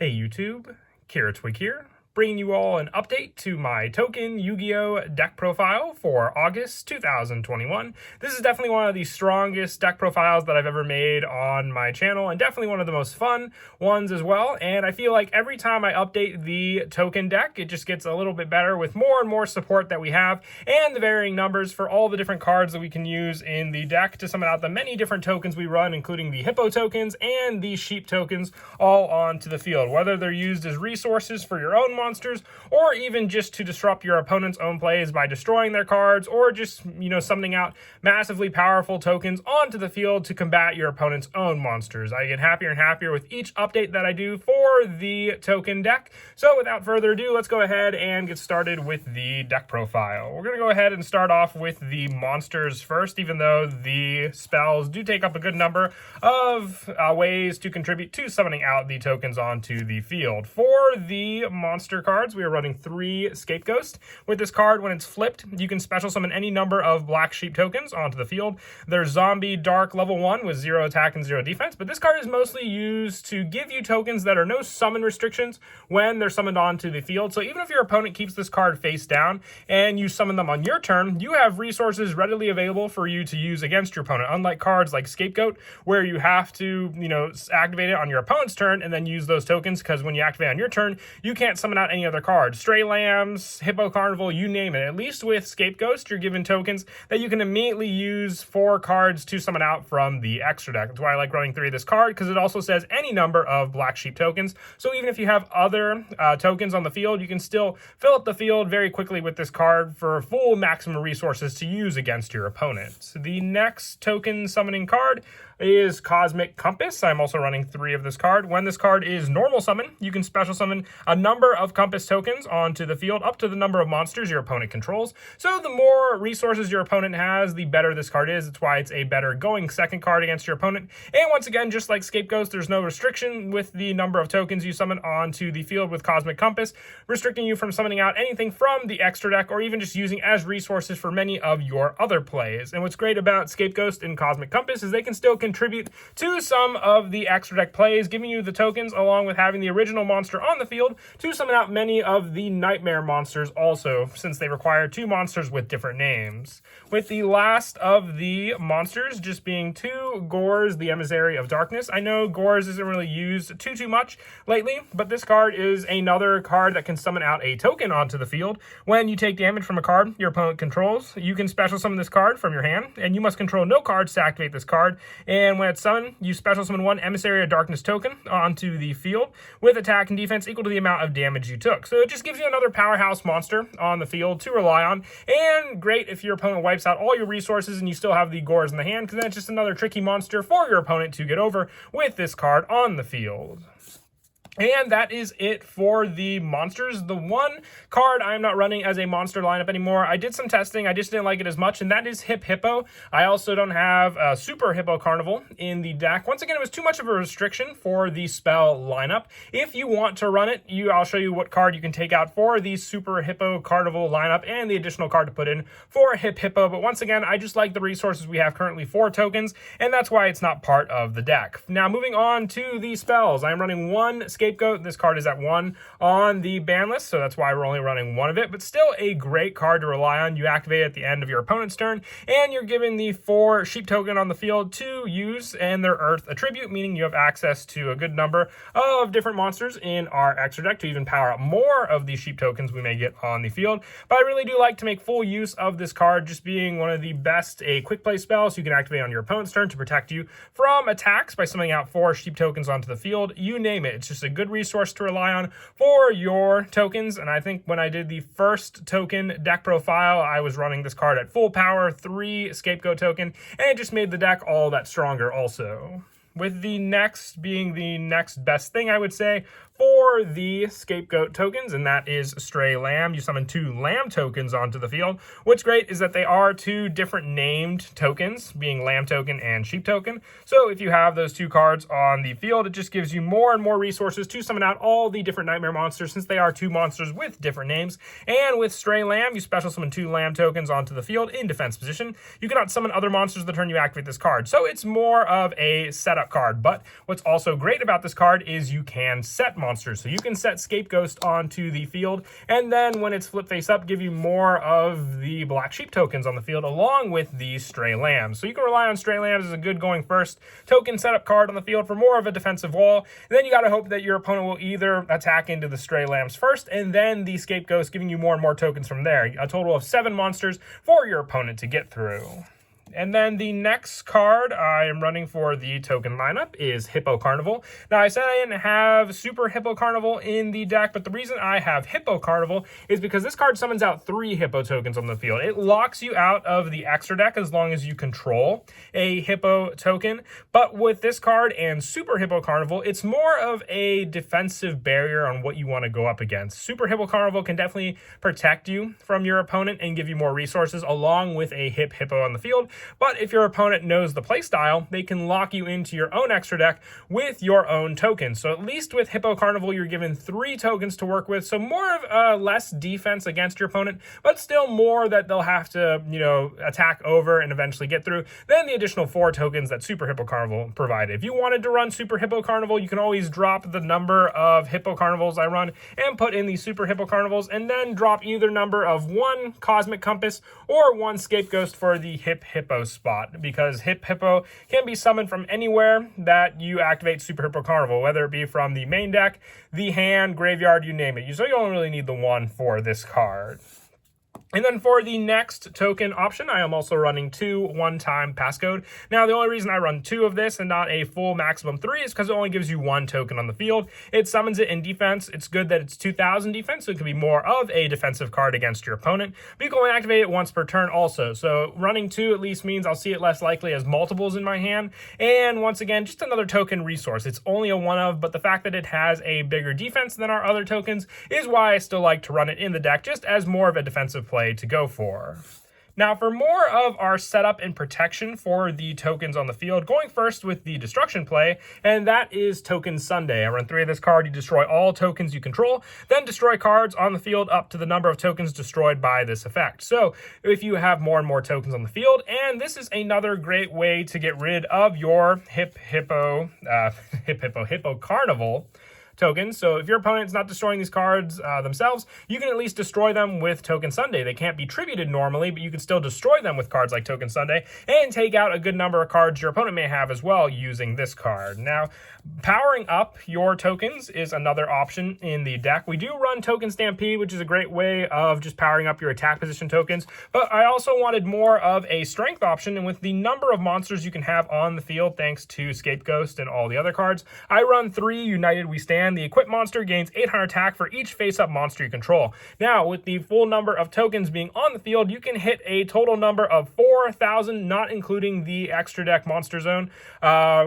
Hey YouTube, Twig here, bringing you all an update to my token Yu-Gi-Oh deck profile for August 2021. This is definitely one of the strongest deck profiles that I've ever made on my channel, and definitely one of the most fun ones as well. And I feel like every time I update the token deck, it just gets a little bit better with more and more support that we have, and the varying numbers for all the different cards that we can use in the deck to summon out the many different tokens we run, including the Hippo tokens and the Sheep tokens, all onto the field, whether they're used as resources for your own monsters, or even just to disrupt your opponent's own plays by destroying their cards, or just, summoning out massively powerful tokens onto the field to combat your opponent's own monsters. I get happier and happier with each update that I do for the token deck. So without further ado, let's go ahead and get started with the deck profile. We're going to go ahead and start off with the monsters first, even though the spells do take up a good number of ways to contribute to summoning out the tokens onto the field. For the monster cards, we are running 3 Scapegoat. With this card, when it's flipped, you can special summon any number of Black Sheep tokens onto the field. There's Zombie Dark level 1 with 0 attack and 0 defense, but this card is mostly used to give you tokens that are no summon restrictions when they're summoned onto the field. So even if your opponent keeps this card face down and you summon them on your turn, you have resources readily available for you to use against your opponent, unlike cards like Scapegoat, where you have to, activate it on your opponent's turn and then use those tokens, because when you activate on your turn, you can't summon out any other cards. Stray Lambs, Hippo Carnival, you name it. At least with Scapegoat, you're given tokens that you can immediately use for cards to summon out from the extra deck. That's why I like running 3 of this card, because it also says any number of Black Sheep tokens. So even if you have other tokens on the field, you can still fill up the field very quickly with this card for full maximum resources to use against your opponent. So the next token summoning card is Cosmic Compass. I'm also running 3 of this card. When this card is normal summon, you can special summon a number of Compass tokens onto the field, up to the number of monsters your opponent controls. So the more resources your opponent has, the better this card is. That's why it's a better going second card against your opponent. And once again, just like Scapegoat, there's no restriction with the number of tokens you summon onto the field with Cosmic Compass, restricting you from summoning out anything from the extra deck, or even just using as resources for many of your other plays. And what's great about Scapegoat and Cosmic Compass is they can still contribute to some of the extra deck plays, giving you the tokens along with having the original monster on the field to summon out many of the nightmare monsters also, since they require 2 monsters with different names. With the last of the monsters just being 2 Gores, the Emissary of Darkness. I know Gores isn't really used too much lately, but this card is another card that can summon out a token onto the field. When you take damage from a card your opponent controls, you can special summon this card from your hand, and you must control no cards to activate this card. And when it's summoned, you special summon 1 Emissary of Darkness token onto the field with attack and defense equal to the amount of damage you took. So it just gives you another powerhouse monster on the field to rely on, and great if your opponent wipes out all your resources and you still have the Gores in the hand, because then it's just another tricky monster for your opponent to get over with this card on the field. And that is it for the monsters. The one card I'm not running as a monster lineup anymore, I did some testing, I just didn't like it as much, and that is Hippo. I also don't have Super Hippo Carnival in the deck. Once again, it was too much of a restriction for the spell lineup. If you want to run it, I'll show you what card you can take out for the Super Hippo Carnival lineup and the additional card to put in for Hippo. But once again, I just like the resources we have currently for tokens, and that's why it's not part of the deck. Now, moving on to the spells. I'm running 1 Scapegoat. This card is at 1 on the ban list, so that's why we're only running 1 of it, but still a great card to rely on. You activate it at the end of your opponent's turn, and you're given the 4 Sheep token on the field to use, and their Earth attribute, meaning you have access to a good number of different monsters in our extra deck to even power up more of the Sheep tokens we may get on the field. But I really do like to make full use of this card, just being one of the best quick play spells you can activate on your opponent's turn to protect you from attacks by summoning out 4 Sheep tokens onto the field. You name it. It's just a good resource to rely on for your tokens. And I think when I did the first token deck profile, I was running this card at full power, 3 Scapegoat token, and it just made the deck all that stronger also. With the next being the next best thing, I would say, for the Scapegoat tokens, and that is Stray Lamb. You summon 2 Lamb tokens onto the field. What's great is that they are 2 different named tokens, being Lamb token and Sheep token. So if you have those 2 cards on the field, it just gives you more and more resources to summon out all the different nightmare monsters, since they are 2 monsters with different names. And with Stray Lamb, you special summon 2 Lamb tokens onto the field in defense position. You cannot summon other monsters the turn you activate this card. So it's more of a setup card. But what's also great about this card is you can set monsters monsters. So you can set Scapegoat onto the field, and then when it's flip face up, give you more of the black sheep tokens on the field along with these stray lambs. So you can rely on stray lambs as a good going first token setup card on the field for more of a defensive wall. And then you got to hope that your opponent will either attack into the stray lambs first, and then the Scapegoats, giving you more and more tokens from there. A total of 7 monsters for your opponent to get through. And then the next card I am running for the token lineup is Hippo Carnival. Now, I said I didn't have Super Hippo Carnival in the deck, but the reason I have Hippo Carnival is because this card summons out 3 Hippo tokens on the field. It locks you out of the extra deck as long as you control a Hippo token. But with this card and Super Hippo Carnival, it's more of a defensive barrier on what you want to go up against. Super Hippo Carnival can definitely protect you from your opponent and give you more resources along with a Hippo on the field. But if your opponent knows the playstyle, they can lock you into your own extra deck with your own tokens. So at least with Hippo Carnival, you're given 3 tokens to work with. So more of less defense against your opponent, but still more that they'll have to, attack over and eventually get through than the additional 4 tokens that Super Hippo Carnival provided. If you wanted to run Super Hippo Carnival, you can always drop the number of Hippo Carnivals I run and put in the Super Hippo Carnivals, and then drop either number of 1 Cosmic Compass or 1 Scapegoat for the Hippo spot, because Hippo can be summoned from anywhere that you activate Super Hippo Carnival, whether it be from the main deck, the hand, graveyard, you name it. So you only really need the 1 for this card. And then for the next token option, I am also running 2 one-time passcode. Now, the only reason I run 2 of this and not a full maximum 3 is because it only gives you 1 token on the field. It summons it in defense. It's good that it's 2,000 defense, so it can be more of a defensive card against your opponent. But you can only activate it once per turn also. So running 2 at least means I'll see it less likely as multiples in my hand. And once again, just another token resource. It's only a 1 of, but the fact that it has a bigger defense than our other tokens is why I still like to run it in the deck, just as more of a defensive play to go for. Now, for more of our setup and protection for the tokens on the field, going first with the destruction play, and that is Token Sunday. I run 3 of this card. You destroy all tokens you control, then destroy cards on the field up to the number of tokens destroyed by this effect. So if you have more and more tokens on the field, and this is another great way to get rid of your Hippo Carnival tokens. So if your opponent's not destroying these cards themselves, you can at least destroy them with Token Sunday. They can't be tributed normally, but you can still destroy them with cards like Token Sunday and take out a good number of cards your opponent may have as well using this card. Now, powering up your tokens is another option in the deck. We do run Token Stampede, which is a great way of just powering up your attack position tokens, but I also wanted more of a strength option, and with the number of monsters you can have on the field thanks to Scapegoat and all the other cards, I run 3 United We Stand. The equipped monster gains 800 attack for each face-up monster you control. Now, with the full number of tokens being on the field, you can hit a total number of 4,000, not including the extra deck monster zone,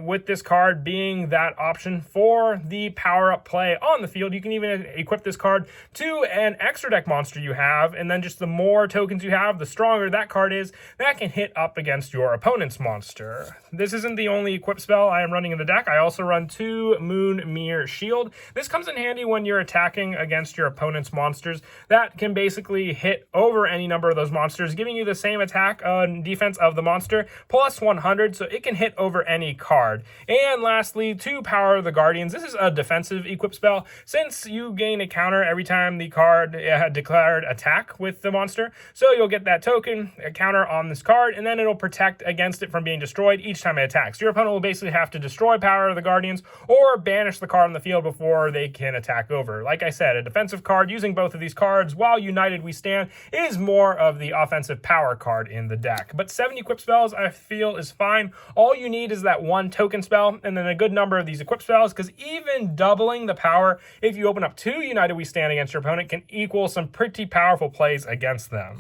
with this card being that option for the power-up play on the field. You can even equip this card to an extra deck monster you have, and then just the more tokens you have, the stronger that card is. That can hit up against your opponent's monster. This isn't the only equip spell I am running in the deck. I also run 2 Moon Mirror Shield. This comes in handy when you're attacking against your opponent's monsters. That can basically hit over any number of those monsters, giving you the same attack and defense of the monster, plus 100, so it can hit over any card. And lastly, 2 Power the Guardians. This is a defensive equip spell. Since you gain a counter every time the card had declared attack with the monster, so you'll get that token, a counter on this card, and then it'll protect against it from being destroyed each time it attacks. Your opponent will basically have to destroy Power of the Guardians or banish the card on the field before they can attack over. Like I said, a defensive card using both of these cards while United We Stand is more of the offensive power card in the deck. But 7 equip spells I feel is fine. All you need is that 1 token spell and then a good number of these equip spells, because even doubling the power if you open up 2 United We Stand against your opponent can equal some pretty powerful plays against them.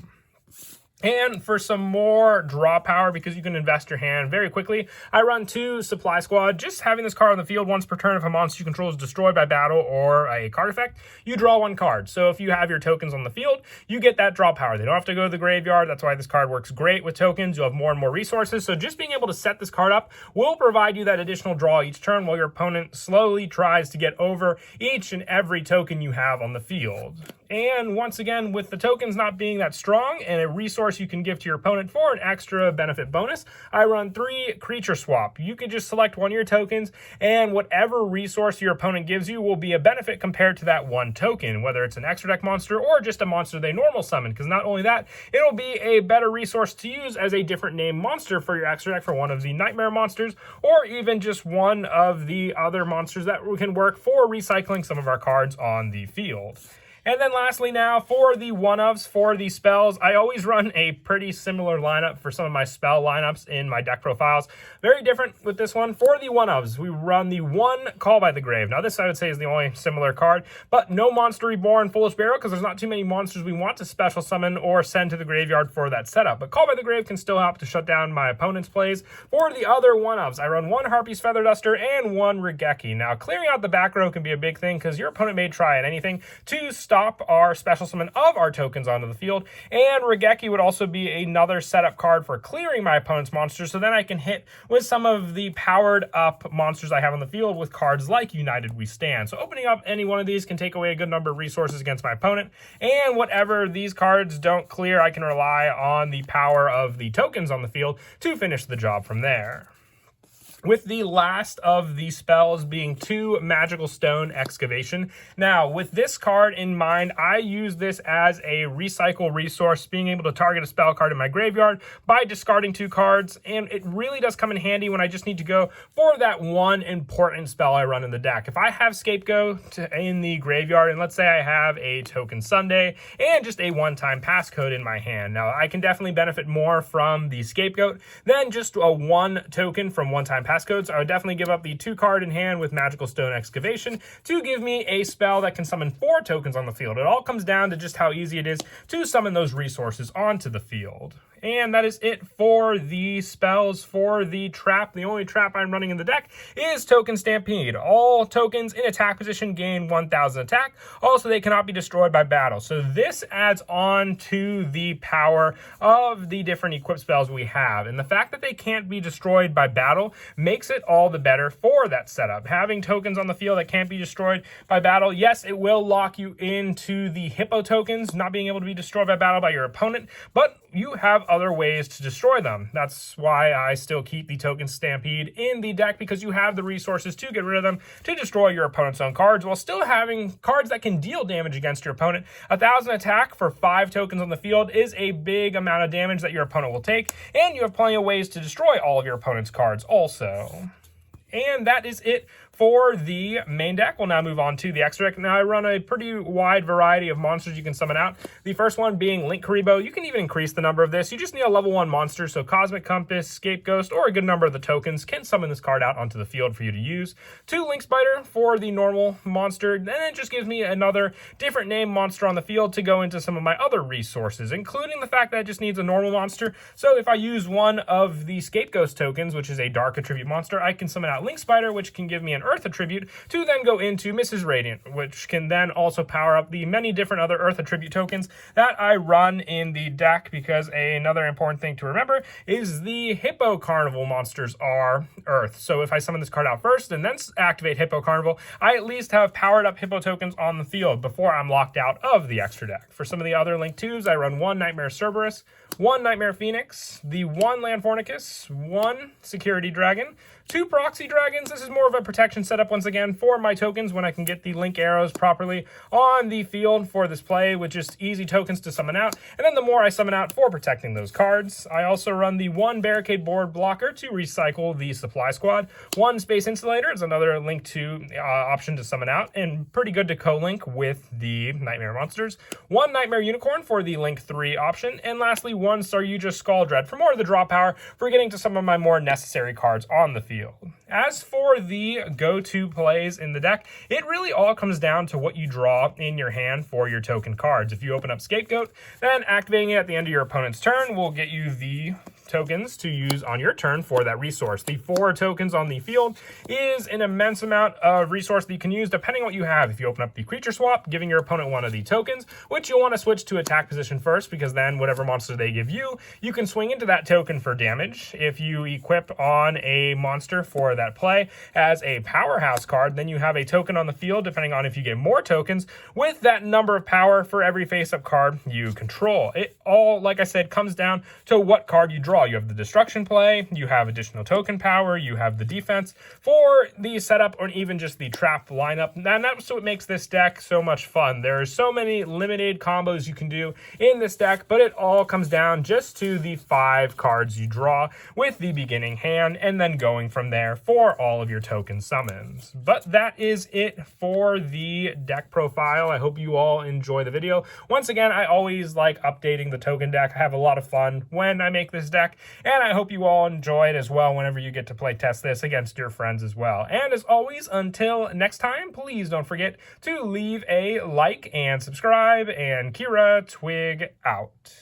And for some more draw power, because you can invest your hand very quickly, I run 2 Supply Squad. Just having this card on the field once per turn, if a monster you control is destroyed by battle or a card effect, you draw 1 card. So if you have your tokens on the field, you get that draw power. They don't have to go to the graveyard. That's why this card works great with tokens. You'll have more and more resources. So just being able to set this card up will provide you that additional draw each turn while your opponent slowly tries to get over each and every token you have on the field. And once again, with the tokens not being that strong and a resource you can give to your opponent for an extra benefit bonus, I run 3 creature swap. You can just select one of your tokens, and whatever resource your opponent gives you will be a benefit compared to that one token, whether it's an extra deck monster or just a monster they normal summon, because not only that, it'll be a better resource to use as a different name monster for your extra deck for one of the nightmare monsters, or even just one of the other monsters that can work for recycling some of our cards on the field. And then lastly now, for the one-ofs, for the spells, I always run a pretty similar lineup for some of my spell lineups in my deck profiles. Very different with this one. For the one-ofs, we run the 1 Call by the Grave. Now this I would say is the only similar card, but no Monster Reborn, Foolish Burial, because there's not too many monsters we want to special summon or send to the graveyard for that setup. But Call by the Grave can still help to shut down my opponent's plays. For the other one-ofs, I run 1 Harpy's Feather Duster and 1 Regeki. Now clearing out the back row can be a big thing because your opponent may try at anything to stop our special summon of our tokens onto the field, and Regeki would also be another setup card for clearing my opponent's monsters, so then I can hit with some of the powered up monsters I have on the field with cards like United We Stand. So opening up any one of these can take away a good number of resources against my opponent, and whatever these cards don't clear, I can rely on the power of the tokens on the field to finish the job from there. With the last of the spells being 2 Magical Stone Excavation. Now, with this card in mind, I use this as a recycle resource, being able to target a spell card in my graveyard by discarding 2 cards, and it really does come in handy when I just need to go for that one important spell I run in the deck. If I have Scapegoat in the graveyard, and let's say I have a token Tsundere and just a one-time passcode in my hand, now I can definitely benefit more from the Scapegoat than just a 1 token from one-time passcodes. I would definitely give up the 2 card in hand with Magical Stone Excavation to give me a spell that can summon 4 tokens on the field. It all comes down to just how easy it is to summon those resources onto the field. And that is it for the spells for the trap. The only trap I'm running in the deck is Token Stampede. All tokens in attack position gain 1,000 attack. Also, they cannot be destroyed by battle. So this adds on to the power of the different equipped spells we have. And the fact that they can't be destroyed by battle makes it all the better for that setup. Having tokens on the field that can't be destroyed by battle, yes, it will lock you into the Hippo tokens not being able to be destroyed by battle by your opponent, but you have other ways to destroy them. That's why I still keep the Token Stampede in the deck, because you have the resources to get rid of them to destroy your opponent's own cards while still having cards that can deal damage against your opponent. 1,000 attack for 5 tokens on the field is a big amount of damage that your opponent will take, and you have plenty of ways to destroy all of your opponent's cards also. And that is it for the main deck. We'll now move on to the extra deck. Now I run a pretty wide variety of monsters you can summon out. The first one being Link Karibo. You can even increase the number of this. You just need a level 1 monster, so Cosmic Compass, Scapegoat, or a good number of the tokens can summon this card out onto the field for you to use. 2 Link Spider for the normal monster. Then it just gives me another different name monster on the field to go into some of my other resources, including the fact that it just needs a normal monster. So if I use one of the Scapegoat tokens, which is a Dark Attribute monster, I can summon out Link Spider, which can give me an Earth Attribute, to then go into Mrs. Radiant, which can then also power up the many different other Earth Attribute tokens that I run in the deck, because another important thing to remember is the Hippo Carnival monsters are Earth. So if I summon this card out first and then activate Hippo Carnival, I at least have powered up Hippo tokens on the field before I'm locked out of the extra deck. For some of the other Link 2s, I run 1 Nightmare Cerberus, 1 Nightmare Phoenix, the 1 Land Fornicus, 1 Security Dragon, 2 Proxy Dragons. This is more of a protection setup once again for my tokens when I can get the Link arrows properly on the field for this play with just easy tokens to summon out, and then the more I summon out for protecting those cards. I also run the 1 Barricade Board Blocker to recycle the Supply Squad. 1 Space Insulator is another Link 2 option to summon out, and pretty good to co-link with the Nightmare monsters. 1 Nightmare Unicorn for the Link 3 option, and lastly 1 Saryuja Skull Dread for more of the draw power for getting to some of my more necessary cards on the field. As for the go-to plays in the deck, it really all comes down to what you draw in your hand for your token cards. If you open up Scapegoat, then activating it at the end of your opponent's turn will get you the tokens to use on your turn for that resource. The 4 tokens on the field is an immense amount of resource that you can use depending on what you have. If you open up the creature swap, giving your opponent one of the tokens, which you'll want to switch to attack position first, because then whatever monster they give you, you can swing into that token for damage. If you equip on a monster for that play as a powerhouse card, then you have a token on the field, depending on if you get more tokens, with that number of power for every face-up card you control. It all, like I said, comes down to what card you draw. You have the destruction play, you have additional token power, you have the defense for the setup, or even just the trap lineup, and that's what makes this deck so much fun. There are so many limited combos you can do in this deck, but it all comes down just to the 5 cards you draw with the beginning hand, and then going from there for all of your token summons. But that is it for the deck profile. I hope you all enjoy the video. Once again, I always like updating the token deck. I have a lot of fun when I make this deck, and I hope you all enjoy it as well whenever you get to play test this against your friends as well. And as always, until next time, please don't forget to leave a like and subscribe, and Kira Twig out.